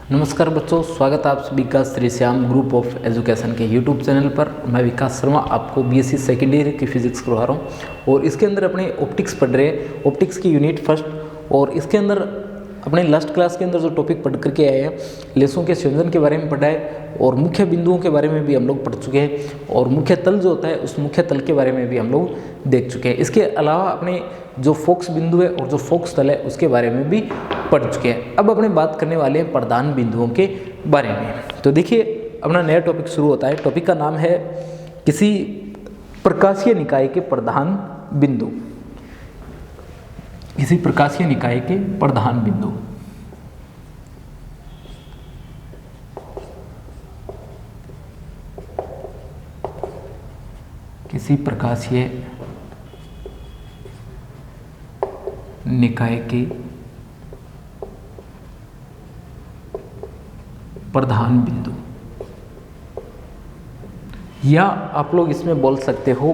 नमस्कार बच्चों, स्वागत है आप सभी का Shri Shyam group of education के यूट्यूब चैनल पर। मैं विकास शर्मा आपको बीएससी सेकेंड ईयर की फिजिक्स करवा रहा हूँ और इसके अंदर अपने ऑप्टिक्स पढ़ रहे हैं, ऑप्टिक्स की यूनिट फर्स्ट। और इसके अंदर अपने लास्ट क्लास के अंदर जो टॉपिक पढ़ करके आए हैं, लेंसों के संयोजन के बारे में पढ़ा है और मुख्य बिंदुओं के बारे में भी हम लोग पढ़ चुके हैं और मुख्य तल जो होता है उस मुख्य तल के बारे में भी हम लोग देख चुके हैं। इसके अलावा अपने जो फोकस बिंदु है और जो फोकस तल है उसके बारे में भी पढ़ चुके हैं। अब अपने बात करने वाले हैं प्रधान बिंदुओं के बारे में। तो देखिए, अपना नया टॉपिक शुरू होता है। टॉपिक का नाम है किसी प्रकाशीय निकाय के प्रधान बिंदु। किसी प्रकाशीय निकाय के प्रधान बिंदु। किसी प्रकाशीय निकाय के प्रधान बिंदु, या आप लोग इसमें बोल सकते हो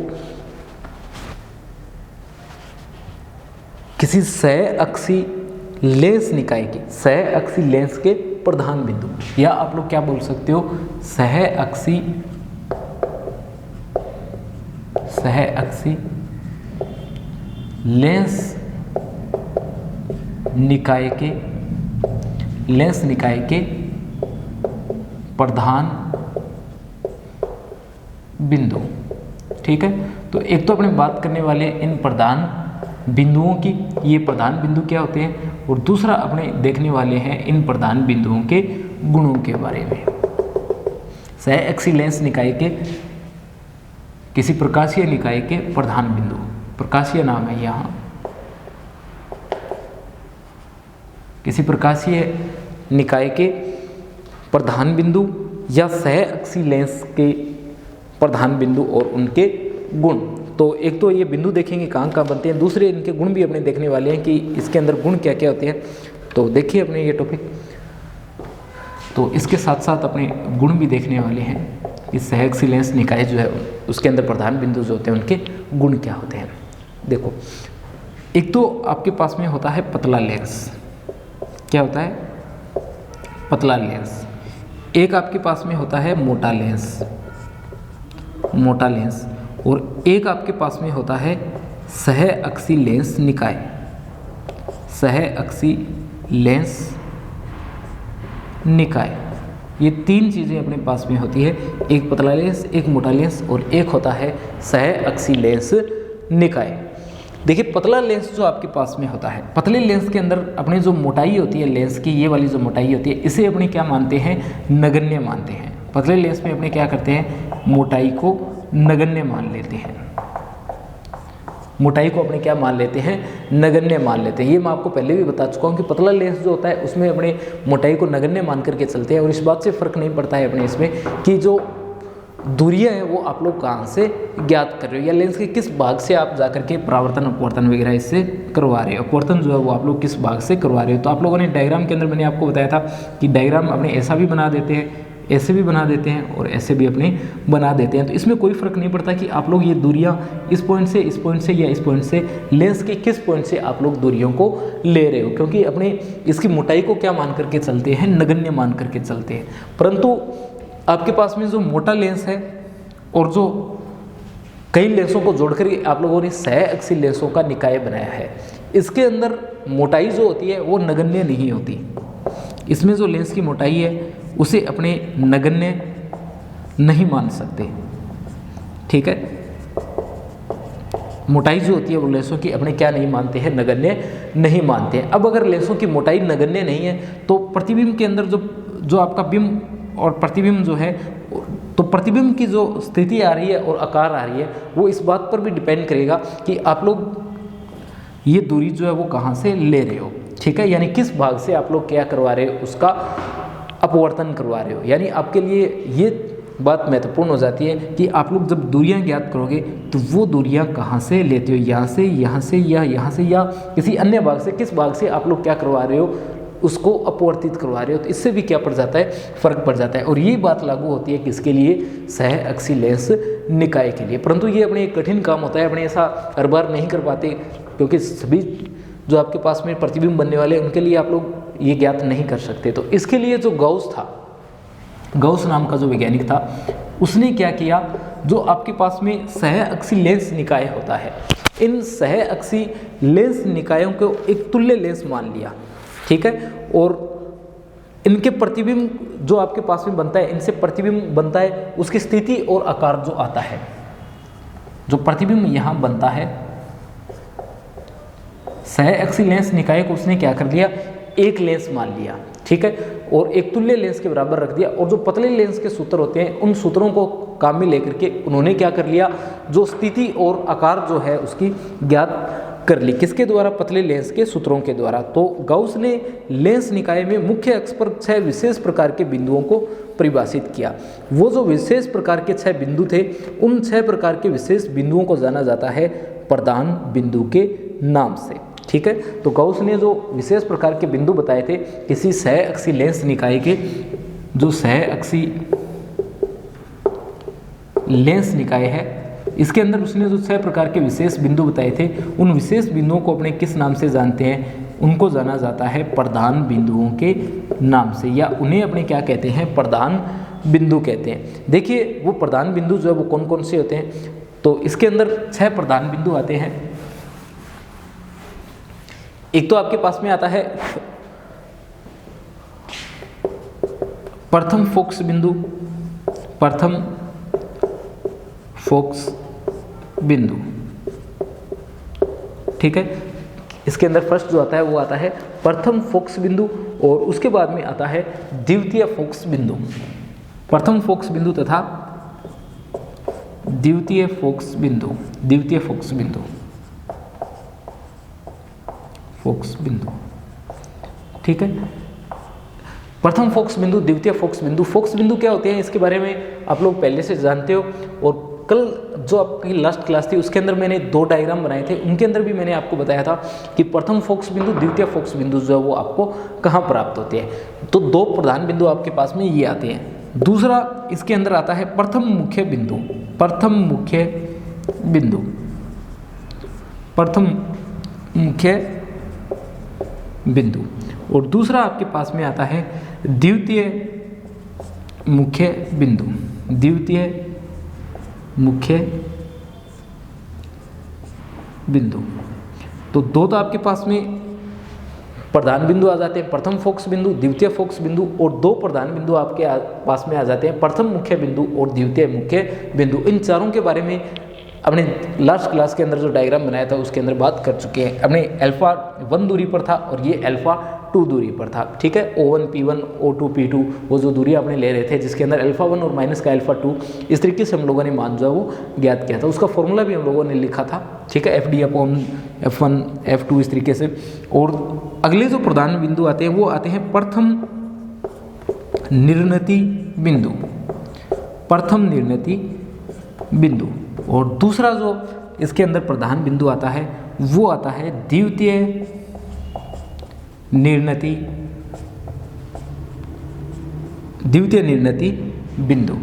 किसी सह-अक्षी लेंस निकाय के, सह-अक्षी लेंस के प्रधान बिंदु, या आप लोग क्या बोल सकते हो, सह-अक्षी लेंस निकाय के प्रधान बिंदु। ठीक है, तो एक तो अपने बात करने वाले इन प्रधान बिंदुओं की, ये प्रधान बिंदु क्या होते हैं, और दूसरा अपने देखने वाले हैं इन प्रधान बिंदुओं के गुणों के बारे में। सह-अक्षी लेंस निकाय के, किसी प्रकाशीय निकाय के प्रधान बिंदु, प्रकाशीय नाम है यहाँ, किसी प्रकाशीय निकाय के प्रधान बिंदु या सह-अक्षी लेंस के प्रधान बिंदु और उनके गुण। तो एक तो ये बिंदु देखेंगे कहाँ कहाँ बनते हैं, दूसरे इनके गुण भी अपने देखने वाले हैं कि इसके अंदर गुण क्या क्या होते हैं। तो देखिए अपने ये टॉपिक, तो इसके साथ साथ अपने गुण भी देखने वाले हैं कि सह-अक्षी लेंस निकाय जो है उसके अंदर प्रधान बिंदु जो होते हैं उनके गुण क्या होते हैं। देखो, एक तो आपके पास में होता है पतला लेंस। क्या होता है? पतला लेंस। एक आपके पास में होता है मोटा लेंस, और एक आपके पास में होता है सह-अक्षी लेंस निकाय, सह-अक्षी लेंस निकाय। ये तीन चीज़ें अपने पास में होती है, एक पतला लेंस, एक मोटा लेंस और एक होता है सह-अक्षी लेंस निकाय। देखिए, पतला लेंस जो आपके पास में होता है, पतले लेंस के अंदर अपनी जो मोटाई होती है लेंस की, ये वाली जो मोटाई होती है, इसे अपने क्या मानते हैं, नगण्य मानते हैं। पतले लेंस में अपने क्या करते हैं, मोटाई को नगण्य मान लेते हैं, मोटाई को अपने क्या मान लेते हैं, नगण्य मान लेते हैं। ये मैं आपको पहले भी बता चुका हूँ कि पतला लेंस जो होता है उसमें अपने मोटाई को नगण्य मान करके चलते हैं, और इस बात से फर्क नहीं पड़ता है अपने इसमें कि जो दूरियां हैं वो आप लोग कहाँ से ज्ञात कर रहे हो, या लेंस के किस भाग से आप जाकर के परावर्तन अपवर्तन वगैरह इससे करवा रहे हो, अपवर्तन जो है वो आप लोग किस भाग से करवा रहे हो। तो आप लोगों ने डायग्राम के अंदर मैंने आपको बताया था कि डायग्राम अपने ऐसा भी बना देते हैं, ऐसे भी बना देते हैं और ऐसे भी अपने बना देते हैं। तो इसमें कोई फर्क नहीं पड़ता कि आप लोग ये दूरियां इस पॉइंट से इस पॉइंट से या इस पॉइंट से, लेंस के किस पॉइंट से आप लोग दूरियों को ले रहे हो, क्योंकि अपने इसकी मोटाई को क्या मान करके चलते हैं, नगण्य मान करके चलते हैं। परंतु आपके पास में जो मोटा लेंस है और जो कई लेंसों को जोड़कर आप लोगों ने सह-अक्षी लेंसों का निकाय बनाया है, इसके अंदर मोटाई जो होती है वो नगण्य नहीं होती। इसमें जो लेंस की मोटाई है उसे अपने नगण्य नहीं मान सकते। ठीक है, मोटाई जो होती है वो लेंसों की अपने क्या नहीं मानते हैं, नगण्य नहीं मानते हैं। अब अगर लेंसों की मोटाई नगण्य नहीं है तो प्रतिबिंब के अंदर जो आपका बिंब और प्रतिबिंब जो है, तो प्रतिबिंब की जो स्थिति आ रही है और आकार आ रही है वो इस बात पर भी डिपेंड करेगा कि आप लोग ये दूरी जो है वो कहाँ से ले रहे हो। ठीक है, यानी किस भाग से आप लोग क्या करवा रहे हो, उसका अपवर्तन करवा रहे हो। यानी आपके लिए ये बात महत्वपूर्ण हो जाती है कि आप लोग जब दूरियां ज्ञात करोगे तो वो दूरियां कहाँ से लेते हो, यहाँ से, यहाँ से, या यहाँ से, या किसी अन्य भाग से, किस भाग से आप लोग क्या करवा रहे हो, उसको अपवर्तित करवा रहे हो। तो इससे भी क्या पड़ जाता है, फर्क पड़ जाता है। और ये बात लागू होती है किसके लिए, सह-अक्षी लेंस निकाय के लिए। परंतु ये अपने एक कठिन काम होता है, अपने ऐसा हर बार नहीं कर पाते, क्योंकि सभी जो आपके पास में प्रतिबिंब बनने वाले हैं उनके लिए आप लोग ये ज्ञात नहीं कर सकते। तो इसके लिए जो गाउस था, गाउस नाम का जो वैज्ञानिक था, उसने क्या किया, जो आपके पास में सह अक्षी लेंस निकाय होता है, इन सह अक्षी लेंस निकायों को एक तुल्य लेंस मान लिया, ठीक है, और इनके प्रतिबिंब जो आपके पास में बनता है, इनसे प्रतिबिंब बनता है, उसकी स्थिति और आकार जो आता है, जो प्रतिबिंब यहाँ बनता है, सह अक्षी लेंस निकाय को उसने क्या कर दिया, एक लेंस मान लिया, ठीक है, और एक तुल्य लेंस के बराबर रख दिया, और जो पतले लेंस के सूत्र होते हैं उन सूत्रों को काम में लेकर के उन्होंने क्या कर लिया, जो स्थिति और आकार जो है उसकी ज्ञात कर ली, किसके द्वारा, पतले लेंस के सूत्रों के द्वारा। तो गाउस ने लेंस निकाय में मुख्य अक्ष पर 6 विशेष प्रकार के बिंदुओं को परिभाषित किया। वो जो विशेष प्रकार के 6 बिंदु थे, उन 6 प्रकार के विशेष बिंदुओं को जाना जाता है प्रधान बिंदु के नाम से, ठीक है। तो गाउस ने जो विशेष प्रकार के बिंदु बताए थे किसी सह अक्षी लेंस निकाय के, जो सह अक्षी लेंस निकाय है, इसके अंदर उसने जो 6 प्रकार के विशेष बिंदु बताए थे, उन विशेष बिंदुओं को अपने किस नाम से जानते हैं, उनको जाना जाता है प्रधान बिंदुओं के नाम से, या उन्हें अपने क्या कहते हैं, प्रधान बिंदु कहते हैं। देखिए वो प्रधान बिंदु जो है वो कौन कौन से होते हैं, तो इसके अंदर 6 प्रधान बिंदु आते हैं। एक तो आपके पास में आता है प्रथम फोकस बिंदु, प्रथम फोकस बिंदु, ठीक है। इसके अंदर फर्स्ट जो आता है वो आता है प्रथम फोकस बिंदु, और उसके बाद में आता है द्वितीय फोकस बिंदु, प्रथम फोकस बिंदु तथा द्वितीय फोकस बिंदु, द्वितीय फोकस बिंदु, फोकस बिंदु, ठीक है। प्रथम फोकस बिंदु, द्वितीय फोकस बिंदु। फोकस बिंदु क्या होते हैं इसके बारे में आप लोग पहले से जानते हो, और कल जो आपकी लास्ट क्लास थी उसके अंदर मैंने 2 डायग्राम बनाए थे, उनके अंदर भी मैंने आपको बताया था कि प्रथम फोकस बिंदु, द्वितीय फोकस बिंदु जो है वो आपको कहाँ प्राप्त होते हैं। तो 2 प्रधान बिंदु आपके पास में ये आते हैं। दूसरा इसके अंदर आता है प्रथम मुख्य बिंदु, प्रथम मुख्य बिंदु, प्रथम मुख्य बिंदु, और दूसरा आपके पास में आता है द्वितीय मुख्य बिंदु, द्वितीय मुख्य बिंदु। तो 2 तो आपके पास में प्रधान बिंदु आ जाते हैं, प्रथम फोकस बिंदु, द्वितीय फोकस बिंदु, और 2 प्रधान बिंदु आपके पास में आ जाते हैं, प्रथम मुख्य बिंदु और द्वितीय मुख्य बिंदु। इन चारों के बारे में अपने लास्ट क्लास के अंदर जो डायग्राम बनाया था उसके अंदर बात कर चुके हैं। अपने अल्फा 1 दूरी पर था और ये अल्फा 2 दूरी पर था, ठीक है। O1 P1 O2 P2 वो जो दूरी आपने ले रहे थे, जिसके अंदर अल्फा 1 और माइनस का अल्फा 2, इस तरीके से हम लोगों ने मान जो है वो ज्ञात किया था। उसका फॉर्मूला भी हम लोगों ने लिखा था, ठीक है, FD/F1 F2 इस तरीके से। और अगले जो प्रधान बिंदु आते हैं वो आते हैं प्रथम निर्णती बिंदु, प्रथम निर्णती बिंदु, और दूसरा जो इसके अंदर प्रधान बिंदु आता है वो आता है द्वितीय निर्णती, द्वितीय निर्णती बिंदु।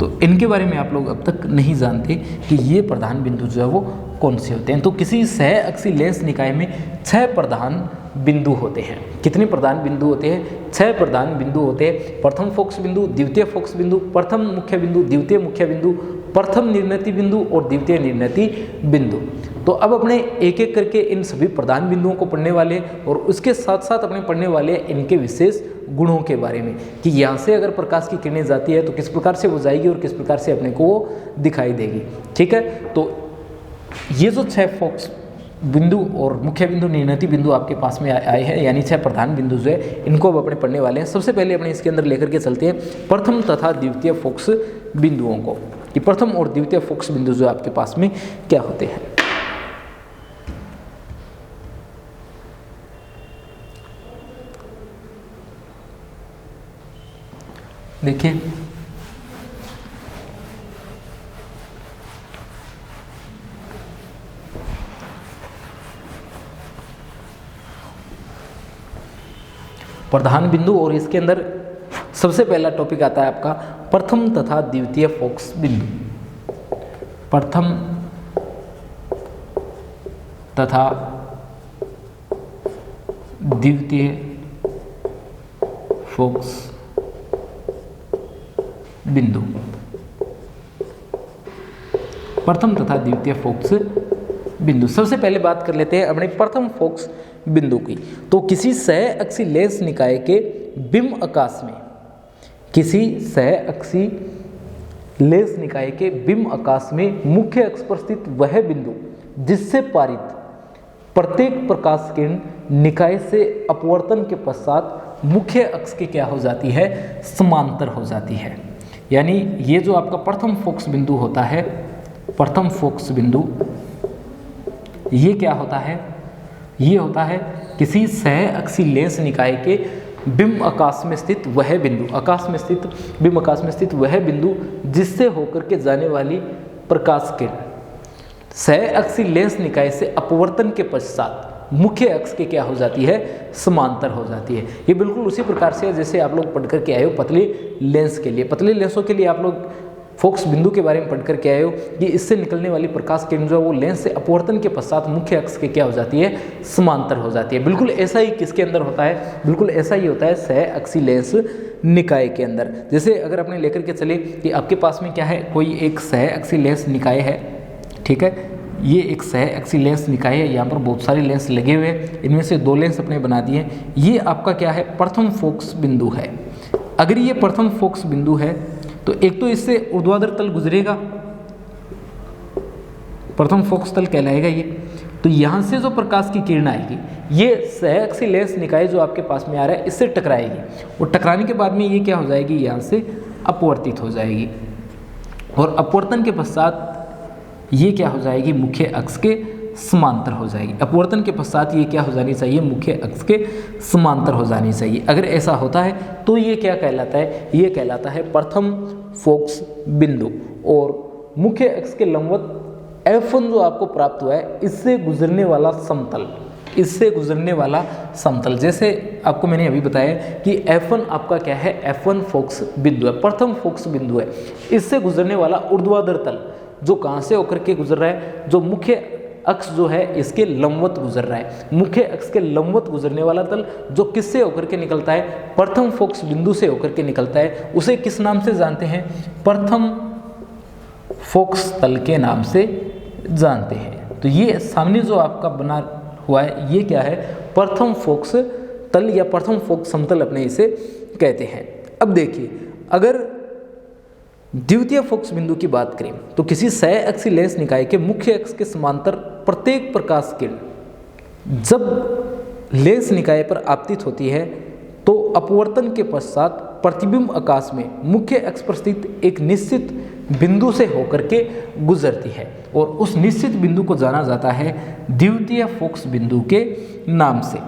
तो इनके बारे में आप लोग अब तक नहीं जानते कि ये प्रधान बिंदु जो है वो कौन से होते हैं। तो किसी सह अक्षी लेंस निकाय में 6 प्रधान बिंदु होते हैं। कितने प्रधान बिंदु होते हैं? 6 प्रधान बिंदु होते हैं। प्रथम फोकस बिंदु, द्वितीय फोकस बिंदु, प्रथम मुख्य बिंदु, द्वितीय मुख्य बिंदु, प्रथम निर्णती बिंदु और द्वितीय निर्णती बिंदु। तो अब अपने एक एक करके इन सभी प्रधान बिंदुओं को पढ़ने वाले और उसके साथ साथ अपने पढ़ने वाले इनके विशेष गुणों के बारे में कि यहाँ से अगर प्रकाश की किरणें जाती है तो किस प्रकार से वो जाएगी और किस प्रकार से अपने को वो दिखाई देगी। ठीक है, तो ये जो 6 फोकस बिंदु और मुख्य बिंदु, निर्णती बिंदु आपके पास में आए हैं, यानी 6 प्रधान बिंदु जो है इनको अब अपने पढ़ने वाले हैं। सबसे पहले अपने इसके अंदर लेकर के चलते हैं प्रथम तथा द्वितीय फोकस बिंदुओं को, कि प्रथम और द्वितीय फोकस बिंदु जो आपके पास में क्या होते हैं। देखिए, प्रधान बिंदु और इसके अंदर सबसे पहला टॉपिक आता है आपका प्रथम तथा द्वितीय फोकस बिंदु। प्रथम तथा द्वितीय फोकस बिंदु, प्रथम तथा द्वितीय फोकस बिंदु। सबसे पहले बात कर लेते हैं अपने प्रथम फोकस बिंदु की। तो किसी सह अक्षी लेंस निकाय के बिंब आकाश में, किसी सह अक्षी लेंस निकाय के बिंब आकाश में मुख्य अक्ष पर स्थित वह बिंदु जिससे पारित प्रत्येक प्रकाश किरण निकाय से अपवर्तन के पश्चात मुख्य अक्ष के क्या हो जाती है, समांतर हो जाती है। यानी ये जो आपका प्रथम फोकस बिंदु होता है, प्रथम फोकस बिंदु, ये क्या होता है, ये होता है किसी सह अक्षी लेंस निकाय के बिंब आकाश में स्थित वह बिंदु, आकाश में स्थित बिंब आकाश में स्थित वह बिंदु जिससे होकर के जाने वाली प्रकाश किरण सह अक्षी लेंस निकाय से अपवर्तन के पश्चात मुख्य अक्ष के क्या हो जाती है, समांतर हो जाती है। ये बिल्कुल उसी प्रकार से जैसे आप लोग पढ़ करके आए हो पतले लेंस के लिए, पतले लेंसों के लिए आप लोग फोकस बिंदु के बारे में पढ़ करके आए हो कि इससे निकलने वाली प्रकाश किरण जो है वो लेंस से अपवर्तन के पश्चात मुख्य अक्ष के क्या हो जाती है, समांतर हो जाती है। बिल्कुल ऐसा ही किसके अंदर होता है, बिल्कुल ऐसा ही होता है सह अक्षी लेंस निकाय के अंदर। जैसे अगर अपने लेकर के चले कि आपके पास में क्या है, कोई एक सह अक्षी लेंस निकाय है, ठीक है, ये एक सह अक्षी लेंस निकाय है, यहाँ पर बहुत सारे लेंस लगे हुए हैं, इनमें से दो लेंस अपने बना दिए। ये आपका क्या है, प्रथम फोकस बिंदु है। अगर ये प्रथम फोकस बिंदु है तो एक तो इससे ऊर्ध्वाधर तल गुजरेगा, प्रथम फोकस तल कहलाएगा ये। तो यहाँ से जो प्रकाश की किरण आएगी ये सह अक्षी लेंस निकाय जो आपके पास में आ रहा है इससे टकराएगी, और टकराने के बाद में ये क्या हो जाएगी, यहाँ से अपवर्तित हो जाएगी, और अपवर्तन के पश्चात ये क्या हो जाएगी, मुख्य अक्ष के समांतर हो जाएगी। अपवर्तन के पश्चात ये क्या हो जानी चाहिए, मुख्य अक्ष के समांतर हो जानी चाहिए। अगर ऐसा होता है तो ये क्या कहलाता है, ये कहलाता है प्रथम फोकस बिंदु। और मुख्य अक्ष के लंबवत F1 जो आपको प्राप्त हुआ है इससे गुजरने वाला समतल, इससे गुजरने वाला समतल, जैसे आपको मैंने अभी बताया कि F1 आपका क्या है, F1 फोकस बिंदु है, प्रथम फोकस बिंदु है। इससे गुजरने वाला ऊर्ध्वाधर तल जो कहाँ से होकर के गुजर रहा है, जो मुख्य अक्ष जो है इसके लंबवत गुजर रहा है, मुख्य अक्ष के लंबवत गुजरने वाला तल जो किससे होकर के निकलता है, प्रथम फोकस बिंदु से होकर के निकलता है, उसे किस नाम से जानते हैं, प्रथम फोकस तल के नाम से जानते हैं। तो ये सामने जो आपका बना हुआ है ये क्या है, प्रथम फोकस तल या प्रथम फोकस समतल अपने इसे कहते हैं। अब देखिए अगर द्वितीय फोकस बिंदु की बात करें तो किसी सह अक्षी लेंस निकाय के मुख्य अक्ष के समांतर प्रत्येक प्रकाश किरण जब लेंस निकाय पर आपतित होती है तो अपवर्तन के पश्चात प्रतिबिंब आकाश में मुख्य अक्ष पर स्थित एक निश्चित बिंदु से होकर के गुजरती है, और उस निश्चित बिंदु को जाना जाता है द्वितीय फोकस बिंदु के नाम से।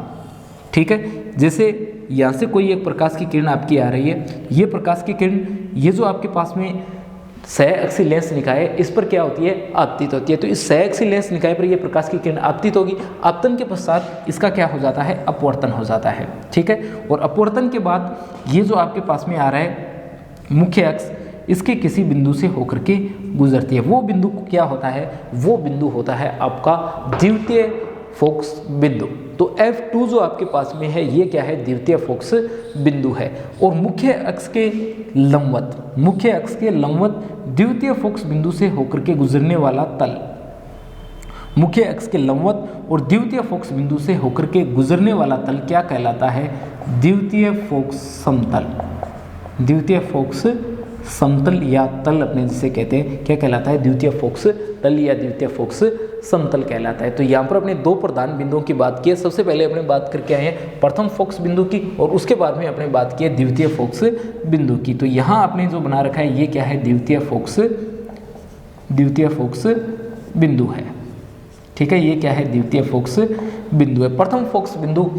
ठीक है, जैसे यहाँ से कोई एक प्रकाश की किरण आपकी आ रही है, ये प्रकाश की किरण ये जो आपके पास में सह अक्षी लेंस निकाय है इस पर क्या होती है, आपतित होती है। तो इस सह अक्षी लेंस निकाय पर ये प्रकाश की किरण आपतित होगी, आपतन के पश्चात इसका क्या हो जाता है, अपवर्तन हो जाता है। ठीक है, और अपवर्तन के बाद ये जो आपके पास में आ रहा है मुख्य अक्ष इसके किसी बिंदु से होकर के गुजरती है, वो बिंदु क्या होता है, वो बिंदु होता है आपका द्वितीय फोकस बिंदु। तो F2 जो आपके पास में है ये क्या है, द्वितीय फोकस बिंदु है, और मुख्य अक्ष के लंबवत, मुख्य अक्ष के लंबवत द्वितीय फोकस बिंदु से होकर के गुजरने वाला तल, मुख्य अक्ष के लंबवत और द्वितीय फोकस बिंदु से होकर के गुजरने वाला तल क्या कहलाता है, द्वितीय फोकस समतल। द्वितीय फोकस समतल या तल अपने जिसे कहते हैं क्या कहलाता है, द्वितीय फोकस तल या द्वितीय फोकस समतल कहलाता है। तो यहाँ पर अपने दो प्रधान बिंदुओं की बात की है। सबसे पहले अपने बात करके आए हैं प्रथम फोकस बिंदु की, और उसके बाद में अपने बात की है द्वितीय फोकस बिंदु की। तो यहाँ आपने जो बना रखा है ये क्या है, द्वितीय फोकस बिंदु है। ठीक है, ये क्या है, द्वितीय फोकस बिंदु है। प्रथम फोकस बिंदु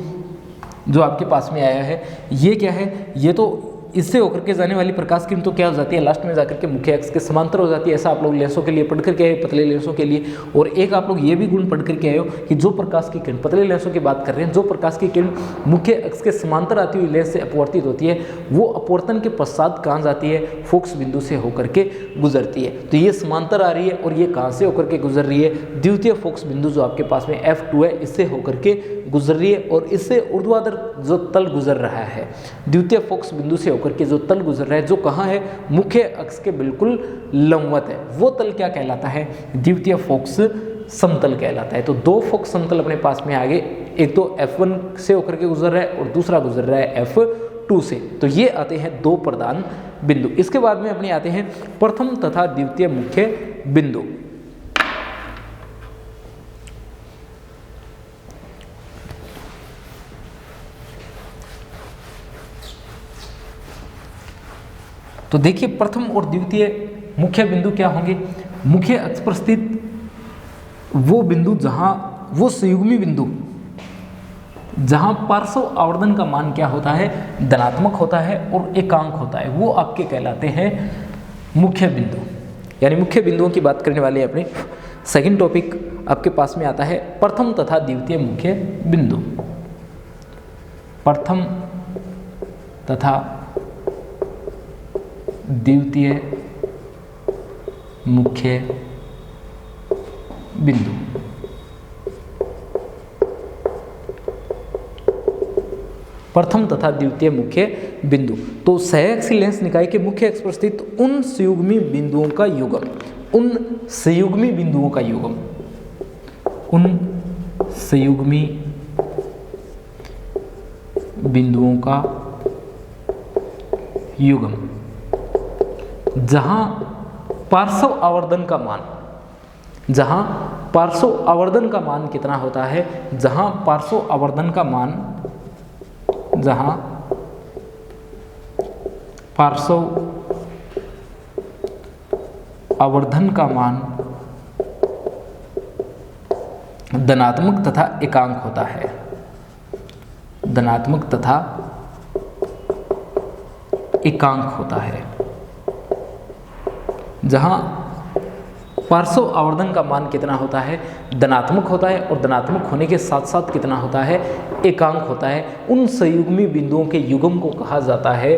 जो आपके पास में आया है ये क्या है, ये तो इससे होकर के जाने वाली प्रकाश किरण तो क्या हो जाती है, लास्ट में जाकर के मुख्य अक्ष के समांतर हो जाती है। ऐसा आप लोग लेंसों के लिए पढ़ करके आए, पतले लेंसों के लिए। और एक आप लोग ये भी गुण पढ़ करके आए हो कि जो प्रकाश की किरण, पतले लेंसों की बात कर रहे हैं, जो प्रकाश की किरण मुख्य अक्ष के समांतर आती हुई लेंस से अपवर्तित होती है, वो अपवर्तन के पश्चात कहाँ जाती है, फोकस बिंदु से होकर के गुजरती है। तो ये समांतर आ रही है और ये कहाँ से होकर के गुजर रही है, द्वितीय फोकस बिंदु जो आपके पास में F2 है, इससे होकर के गुजर रही है। और इससे ऊर्ध्वाधर जो तल गुजर रहा है, द्वितीय फोकस बिंदु से होकर के जो तल गुजर रहा है, जो कहाँ है, मुख्य अक्ष के बिल्कुल लंबवत है, वो तल क्या कहलाता है, द्वितीय फोकस समतल कहलाता है। तो दो फोकस समतल अपने पास में आगे, एक तो F1 से होकर के गुजर रहा है और दूसरा गुजर रहा है F2 से। तो ये आते हैं दो प्रधान बिंदु। इसके बाद में अपने आते हैं प्रथम तथा द्वितीय मुख्य बिंदु। तो देखिए प्रथम और द्वितीय मुख्य बिंदु क्या होंगे, मुख्य अक्ष पर स्थित वो बिंदु जहां, वो संयुग्मी बिंदु जहां पार्श्व आवर्धन का मान क्या होता है, धनात्मक होता है और एकांक होता है, वो आपके कहलाते हैं मुख्य बिंदु। यानी मुख्य बिंदुओं की बात करने वाले अपने सेकंड टॉपिक आपके पास में आता है प्रथम तथा द्वितीय मुख्य बिंदु। प्रथम तथा द्वितीय मुख्य बिंदु। प्रथम तथा द्वितीय मुख्य बिंदु। तो सहअक्षीय लेंस निकाय के मुख्य अक्ष पर स्थित उन संयुग्मी बिंदुओं का युग्म, उन संयुग्मी बिंदुओं का युग्म, उन संयुग्मी बिंदुओं का युग्म जहां पार्श्व आवर्धन का मान, जहां पार्श्व आवर्धन का मान कितना होता है, जहां पार्श्व आवर्धन का मान, जहां पार्श्व आवर्धन का मान धनात्मक तथा एकांक होता है, धनात्मक तथा एकांक होता है। जहां पार्श्व आवर्धन का मान कितना होता है, धनात्मक होता है, और धनात्मक होने के साथ साथ कितना होता है, एकांक होता है। उन संयुग्मी बिंदुओं के युग्म को कहा जाता है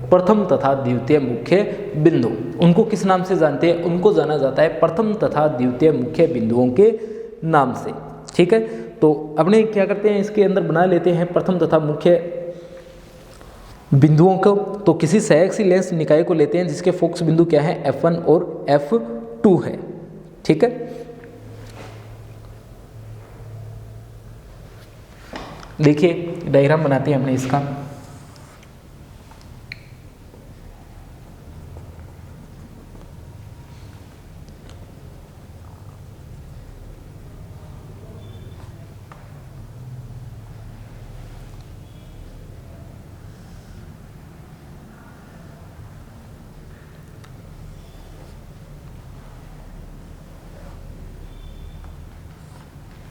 प्रथम तथा द्वितीय मुख्य बिंदु। उनको किस नाम से जानते हैं, उनको जाना जाता है प्रथम तथा द्वितीय मुख्य बिंदुओं के नाम से। ठीक है, तो अपने क्या करते हैं, इसके अंदर बना लेते हैं प्रथम तथा मुख्य बिंदुओं को। तो किसी सहअक्षीय लेंस निकाय को लेते हैं जिसके फोकस बिंदु क्या है, F1 और F2 है। ठीक है, देखिए डायग्राम बनाते हैं हमने इसका।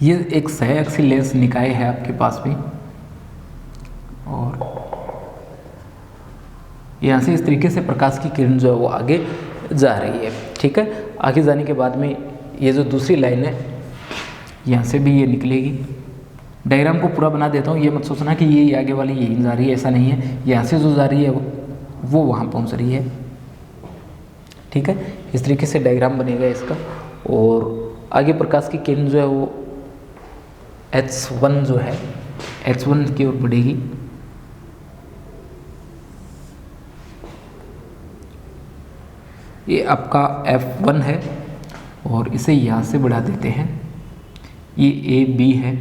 ये एक सहअक्षीय लेंस निकाय है आपके पास में, और यहाँ से इस तरीके से प्रकाश की किरण जो है वो आगे जा रही है। ठीक है, आगे जाने के बाद में ये जो दूसरी लाइन है यहाँ से भी ये निकलेगी। डायग्राम को पूरा बना देता हूँ, ये मत सोचना कि ये आगे वाली यहीं जा रही है, ऐसा नहीं है। यहाँ से जो जा रही है वो वहाँ पहुँच रही है। ठीक है, इस तरीके से डायग्राम बनेगा इसका। और आगे प्रकाश की किरण जो है वो H1 जो है H1 की ओर बढ़ेगी। ये आपका F1 है और इसे यहाँ से बढ़ा देते हैं, ये AB है।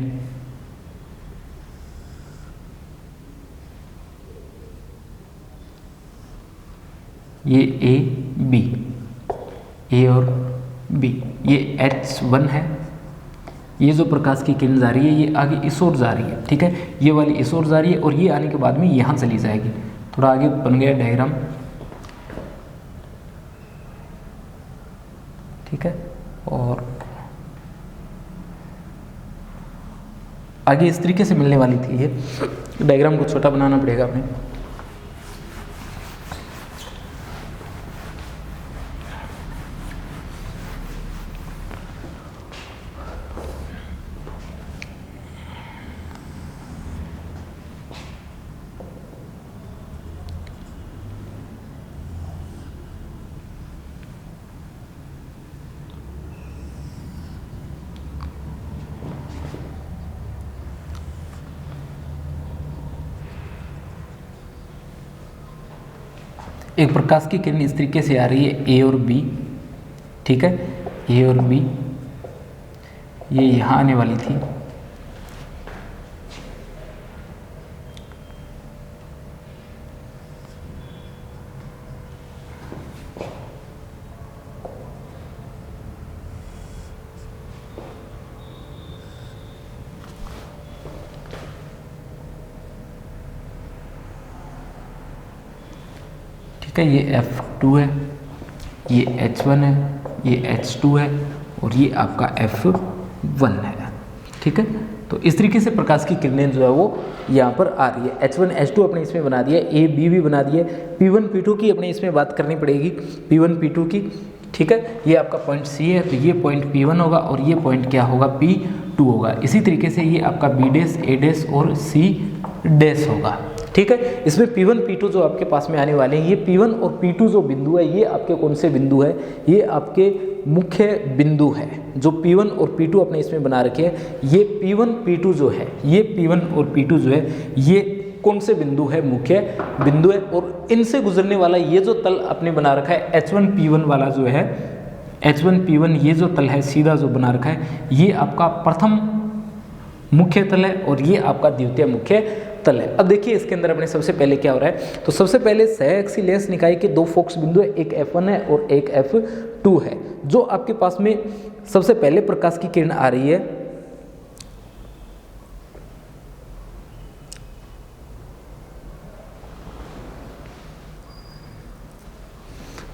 ये AB, A और B, ये H1 है। ये जो प्रकाश की किरण जा रही है ये आगे इस ओर जा रही है। ठीक है, ये वाली इस ओर जा रही है और ये आने के बाद में यहाँ चली जाएगी। थोड़ा आगे बन गया डायग्राम। ठीक है, और आगे इस तरीके से मिलने वाली थी। ये डायग्राम को छोटा बनाना पड़ेगा अपने। एक प्रकाश की किरण इस तरीके से आ रही है ए और बी, ठीक है, ए और बी, ये यहाँ आने वाली थी, ये F2 है, ये H1 है, ये H2 है और ये आपका F1 है, ठीक है। तो इस तरीके से प्रकाश की किरणें जो है वो यहाँ पर आ रही है। H1 H2 अपने इसमें बना दिया, A B भी बना दिया, P1 P2 की अपने इसमें बात करनी पड़ेगी, P1 P2 की, ठीक है। ये आपका पॉइंट C है, तो ये पॉइंट P1 होगा और ये पॉइंट क्या होगा, P2 होगा। इसी तरीके से ये आपका B डैश, A डैश और C डैश होगा, ठीक है। इसमें P1 P2 जो आपके पास में आने वाले हैं, ये P1 और P2 जो बिंदु है ये आपके कौन से बिंदु है, ये आपके मुख्य बिंदु है। जो P1 और P2 अपने इसमें बना रखे हैं, ये P1 P2 जो है, ये P1 और P2 जो है ये कौन से बिंदु है, मुख्य बिंदु है। और इनसे गुजरने वाला ये जो तल आपने बना रखा है H1 P1 वाला जो है, H1 P1 ये जो तल है सीधा जो बना रखा है, ये आपका प्रथम मुख्य तल है और ये आपका द्वितीय मुख्य तल है। अब देखिए इसके अंदर अपने सबसे पहले क्या हो रहा है, तो सबसे पहले सहअक्षीय लेंस निकाय के दो फोकस बिंदु है, एक F1 है और एक F2 है। जो आपके पास में सबसे पहले प्रकाश की किरण आ रही है,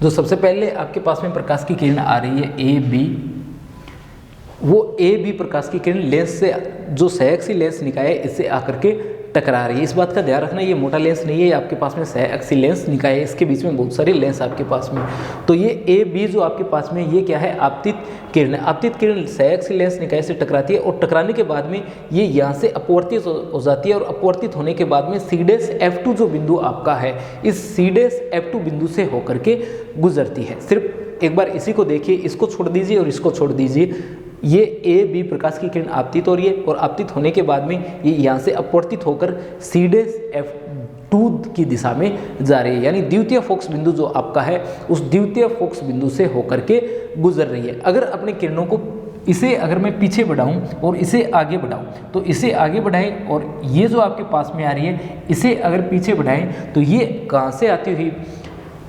जो सबसे पहले आपके पास में प्रकाश की किरण आ रही है ए बी, वो ए बी प्रकाश की किरण लेंस से, जो सहअक्षीय लेंस निकाय है इससे आकर के टकरा रही है। इस बात का ध्यान रखना, ये मोटा लेंस नहीं है, आपके पास में सहअक्षीय लेंस निकाय है, इसके बीच में बहुत सारे लेंस आपके पास में। तो ये ए बी जो आपके पास में, ये क्या है, आपतित किरण है। आपतित किरण सहअक्षीय लेंस निकाय से टकराती है और टकराने के बाद में ये यहाँ से अपवर्तित हो जाती है और अपवर्तित होने के बाद में सी डैश F2 जो बिंदु आपका है, इस सी डैश F2 बिंदु से होकर के गुजरती है। सिर्फ एक बार इसी को देखिए, इसको छोड़ दीजिए और इसको छोड़ दीजिए। ये ए बी प्रकाश की किरण आपतित हो रही है और आपतित होने के बाद में ये यहाँ से अपवर्तित होकर सी डैश F2 की दिशा में जा रही है, यानी द्वितीय फोकस बिंदु जो आपका है उस द्वितीय फोकस बिंदु से होकर के गुजर रही है। अगर अपने किरणों को, इसे अगर मैं पीछे बढ़ाऊं और इसे आगे बढ़ाऊं, तो इसे आगे बढ़ाएं और ये जो आपके पास में आ रही है इसे अगर पीछे बढ़ाएं, तो ये कहाँ से आती हुई,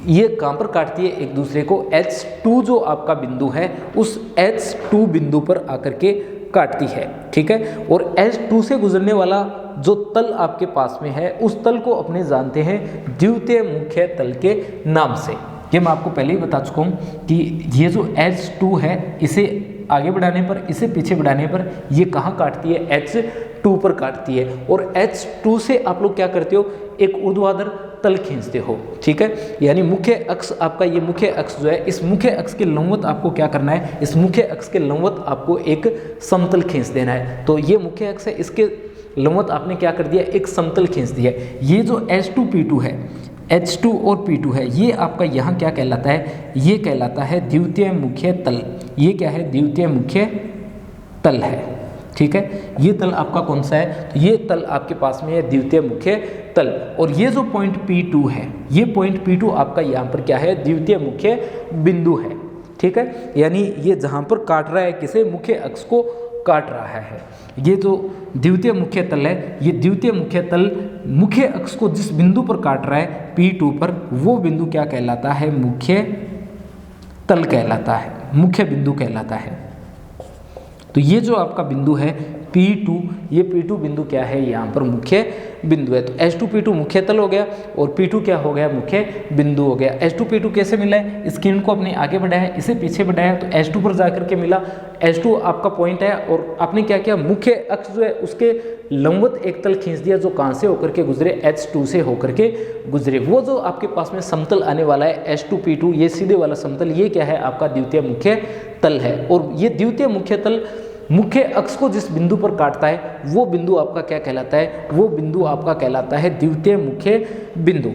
ये कहाँ पर काटती है एक दूसरे को, H2 जो आपका बिंदु है उस H2 बिंदु पर आकर के काटती है, ठीक है। और H2 से गुजरने वाला जो तल आपके पास में है उस तल को अपने जानते हैं द्वितीय मुख्य तल के नाम से। ये मैं आपको पहले ही बता चुका हूँ कि ये जो H2 है, इसे आगे बढ़ाने पर, इसे पीछे बढ़ाने पर ये कहाँ काटती है, H2 पर काटती है। और H2 से आप लोग क्या करते हो, एक ऊर्ध्वाधर तल खींचते हो, ठीक है। यानी मुख्य अक्ष आपका, ये मुख्य अक्ष जो है, इस मुख्य अक्ष के लंबवत आपको क्या करना है, इस मुख्य अक्ष के लंबवत आपको एक समतल खींच देना है। तो ये मुख्य अक्ष है, इसके लंबवत आपने क्या कर दिया, एक समतल खींच दिया। ये जो H2 P2 है, H2 और P2 है, ये आपका यहाँ क्या कहलाता है, ये कहलाता है द्वितीय मुख्य तल। ये क्या है, द्वितीय मुख्य तल है, ठीक है। ये तल आपका कौन सा है, तो ये तल आपके पास में है द्वितीय मुख्य तल। और ये जो पॉइंट P2 है, ये पॉइंट P2 आपका यहाँ पर क्या है, द्वितीय मुख्य बिंदु है, ठीक है। यानी ये जहाँ पर काट रहा है किसे, मुख्य अक्ष को काट रहा है। ये जो द्वितीय मुख्य तल है, ये द्वितीय मुख्य तल मुख्य अक्ष को जिस बिंदु पर काट रहा है P2 पर, वो बिंदु क्या कहलाता है, मुख्य तल कहलाता है, मुख्य बिंदु कहलाता है। तो ये जो आपका बिंदु है P2, ये P2 बिंदु क्या है, यहाँ पर मुख्य बिंदु है। तो H2 P2 मुख्य तल हो गया और P2 क्या हो गया, मुख्य बिंदु हो गया। H2 P2 कैसे मिला है, इस किरण को अपने आगे बढ़ाया, इसे पीछे बढ़ाया, तो H2 पर जाकर के मिला। H2 आपका पॉइंट है और आपने क्या किया, मुख्य अक्ष जो है उसके लंबवत एक तल खींच दिया, जो कहाँ से होकर के गुजरे, H2 से होकर के गुजरे। वो जो आपके पास में समतल आने वाला है H2 P2, ये सीधे वाला समतल, ये क्या है, आपका द्वितीय मुख्य तल है। और ये द्वितीय मुख्य तल मुख्य अक्ष को जिस बिंदु पर काटता है वो बिंदु आपका क्या कहलाता है, वो बिंदु आपका कहलाता है द्वितीय मुख्य बिंदु।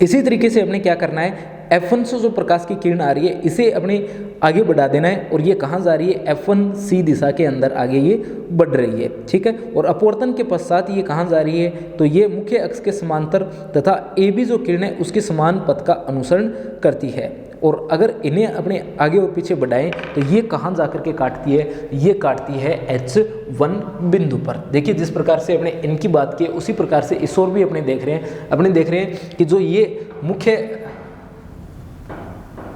इसी तरीके से हमने क्या करना है, F1 से जो प्रकाश की किरण आ रही है इसे अपने आगे बढ़ा देना है और ये कहाँ जा रही है, F1C दिशा के अंदर आगे ये बढ़ रही है, ठीक है। और अपवर्तन के पश्चात ये कहाँ जा रही है, तो ये मुख्य अक्ष के समांतर तथा AB जो किरण है उसके समान पथ का अनुसरण करती है। और अगर इन्हें अपने आगे और पीछे बढ़ाएं तो ये कहाँ जा करके काटती है, ये काटती है H1 बिंदु पर। देखिए जिस प्रकार से अपने इनकी बात की उसी प्रकार से इस ओर भी अपने देख रहे हैं कि जो ये मुख्य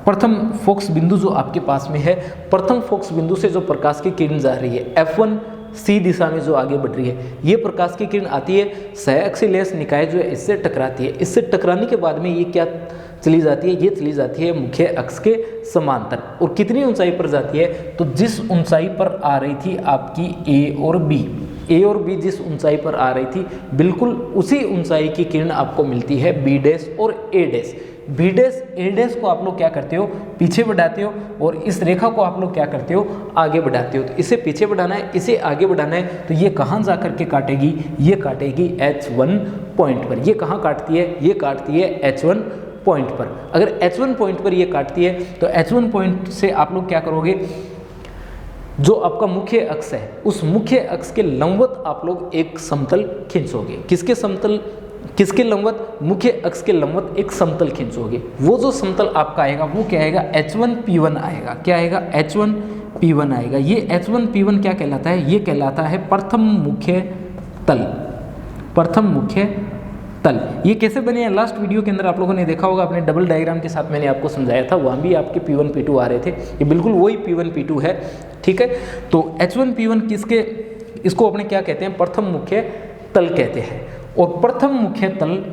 प्रथम फोकस बिंदु जो आपके पास में है, प्रथम फोकस बिंदु से जो प्रकाश की किरण जा रही है F1C दिशा में जो आगे बढ़ रही है, ये प्रकाश की किरण आती है, सहअक्षीय लेंस निकाय जो है इससे टकराती है। इससे टकराने के बाद में ये क्या चली जाती है, ये चली जाती है मुख्य अक्ष के समांतर। और कितनी ऊंचाई पर जाती है, तो जिस ऊंचाई पर आ रही थी आपकी A और B जिस ऊंचाई पर आ रही थी बिल्कुल उसी ऊंचाई की किरण आपको मिलती है B' और A'। B' को आप लोग क्या करते हो, पीछे बढ़ाते हो, और इस रेखा को आप लोग क्या करते हो, आगे बढ़ाते हो। तो इसे पीछे बढ़ाना है, इसे आगे बढ़ाना है, तो ये कहाँ जा करके काटेगी, ये काटेगी H1 पॉइंट पर। ये कहाँ काटती है, ये काटती है H1 पॉइंट पर। अगर H1 पॉइंट पर ये काटती है तो H1 पॉइंट से आप लोग क्या करोगे, जो आपका मुख्य अक्ष है उस मुख्य अक्ष के लंबवत आप लोग एक समतल खींचोगे। किसके लंबवत, मुख्य अक्ष के लंबवत एक समतल खींचोगे। वो जो समतल आपका आएगा वो क्या आएगा, H1P1 आएगा। क्या आएगा, H1P1 आएगा। ये H1P1 क्या कहलाता है, ये कहलाता है प्रथम मुख्य तल। ये कैसे बने हैं, लास्ट वीडियो के अंदर आप लोगों ने देखा होगा, अपने डबल डायग्राम के साथ मैंने आपको समझाया था, वहाँ भी आपके P1 P2 आ रहे थे। ये बिल्कुल वही P1 P2 है, ठीक है। तो H1P1 इसको अपने क्या कहते हैं, प्रथम मुख्य तल कहते हैं। और प्रथम मुख्य तल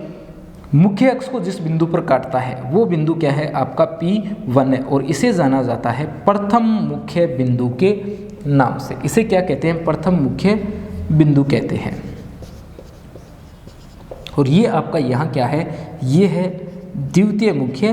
मुख्य अक्ष को जिस बिंदु पर काटता है वो बिंदु क्या है, आपका P1 है, और इसे जाना जाता है प्रथम मुख्य बिंदु के नाम से। इसे क्या कहते हैं, प्रथम मुख्य बिंदु कहते हैं। और ये आपका यहाँ क्या है, ये है द्वितीय मुख्य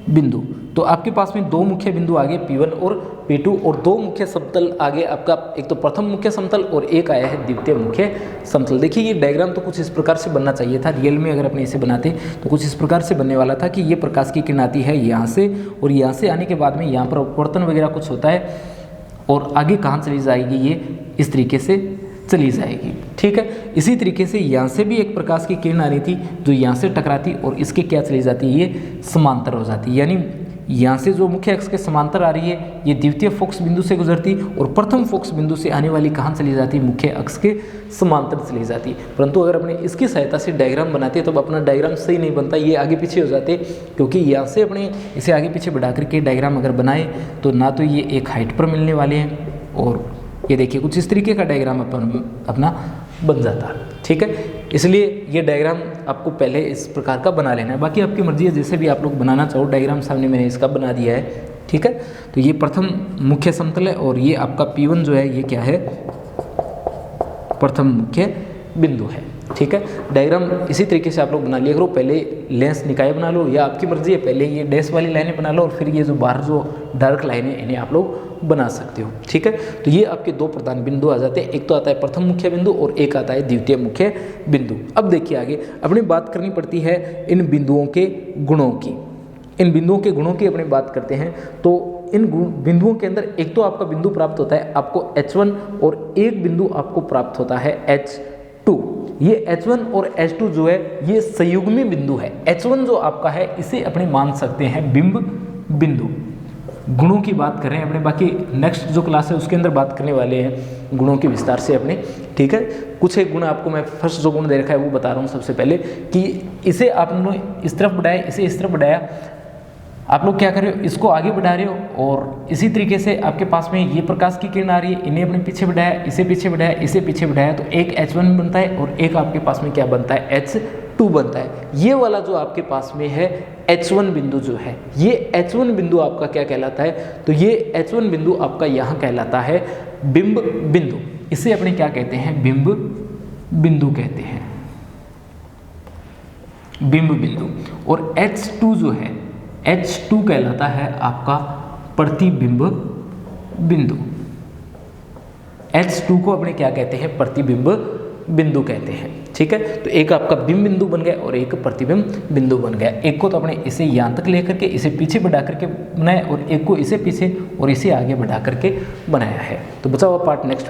बिंदु। तो आपके पास में दो मुख्य बिंदु आगे P1 और P2, और दो मुख्य समतल आगे आपका, एक तो प्रथम मुख्य समतल और एक आया है द्वितीय मुख्य समतल। देखिए ये डायग्राम तो कुछ इस प्रकार से बनना चाहिए था, रियल में अगर अपने इसे बनाते तो कुछ इस प्रकार से बनने वाला था कि ये प्रकाश की किरण आती है यहाँ से, और यहाँ से आने के बाद में यहाँ पर अपवर्तन वगैरह कुछ होता है, और आगे कहाँ चली जाएगी, ये इस तरीके से चली जाएगी, ठीक है। इसी तरीके से यहाँ से भी एक प्रकाश की किरण आ रही थी जो यहाँ से टकराती और इसके क्या चली जाती है, ये समांतर हो जाती है। यानी यहाँ से जो मुख्य अक्ष के समांतर आ रही है ये द्वितीय फोकस बिंदु से गुजरती, और प्रथम फोकस बिंदु से आने वाली कहाँ चली जाती, मुख्य अक्ष के समांतर चली जाती। परंतु अगर अपने इसकी सहायता से डायग्राम बनाते तो अपना डायग्राम सही नहीं बनता, ये आगे पीछे हो जाते, क्योंकि यहाँ से अपने इसे आगे पीछे बढ़ा करके डायग्राम अगर बनाए तो ना तो ये एक हाइट पर मिलने वाले हैं, और ये देखिए कुछ इस तरीके का डायग्राम अपना बन जाता है, ठीक है। इसलिए ये डायग्राम आपको पहले इस प्रकार का बना लेना है, बाकी आपकी मर्जी है जैसे भी आप लोग बनाना चाहो। डायग्राम सामने मैंने इसका बना दिया है, ठीक है। तो ये प्रथम मुख्य समतल है, और ये आपका P1 जो है ये क्या है, प्रथम मुख्य बिंदु है, ठीक है। डायग्राम इसी तरीके से आप लोग बना लिया करो, पहले लेंस निकाय बना लो, या आपकी मर्जी है पहले ये डैश वाली लाइनें बना लो, और फिर ये जो बाहर जो डार्क लाइनें इन्हें आप लोग बना सकते हो, ठीक है। तो ये आपके दो प्रधान बिंदु आ जाते हैं, एक तो आता है प्रथम मुख्य बिंदु और एक आता है द्वितीय मुख्य बिंदु। अब देखिए आगे अपनी बात करनी पड़ती है इन बिंदुओं के गुणों की। इन बिंदुओं के गुणों की अपनी बात करते हैं तो इन बिंदुओं के अंदर एक तो आपका बिंदु प्राप्त होता है आपको H1, और एक बिंदु आपको प्राप्त होता है H2। ये H1 और H2 जो है ये संयुग्मी बिंदु है। H1 जो आपका है इसे अपने मान सकते हैं बिंब बिंदु। गुणों की बात करें अपने, बाकी नेक्स्ट जो क्लास है उसके अंदर बात करने वाले हैं गुणों के विस्तार से अपने, ठीक है। कुछ एक गुण आपको मैं फर्स्ट जो गुण दे रखा है वो बता रहा हूँ सबसे पहले, कि इसे आपने इस तरफ बढ़ाया, इसे इस तरफ बढ़ाया, आप लोग क्या कर रहे हो, इसको आगे बढ़ा रहे हो, और इसी तरीके से आपके पास में ये प्रकाश की किरण आ रही है, इन्हें अपने पीछे बढ़ाया, इसे पीछे बढ़ाया, इसे पीछे बढ़ाया, तो एक H1 बनता है और एक आपके पास में क्या बनता है, H2 बनता है। ये वाला जो आपके पास में है H1 बिंदु जो है, ये H1 बिंदु आपका क्या कहलाता है, तो ये H1 बिंदु आपका यहाँ कहलाता है बिंब बिंदु। इसे अपने क्या कहते हैं, बिंब बिंदु कहते हैं, बिंब बिंदु। और H2 जो है, H2 कहलाता है आपका प्रतिबिंब बिंदु। H2 को अपने क्या कहते हैं, प्रतिबिंब बिंदु कहते हैं। ठीक है, तो एक आपका बिंब बिंदु बन गया और एक प्रतिबिंब बिंदु बन गया। एक को तो अपने इसे यहाँ तक लेकर के इसे पीछे बढ़ा करके बनाया और एक को इसे पीछे और इसे आगे बढ़ा करके बनाया है। तो बचा हुआ पार्ट नेक्स्ट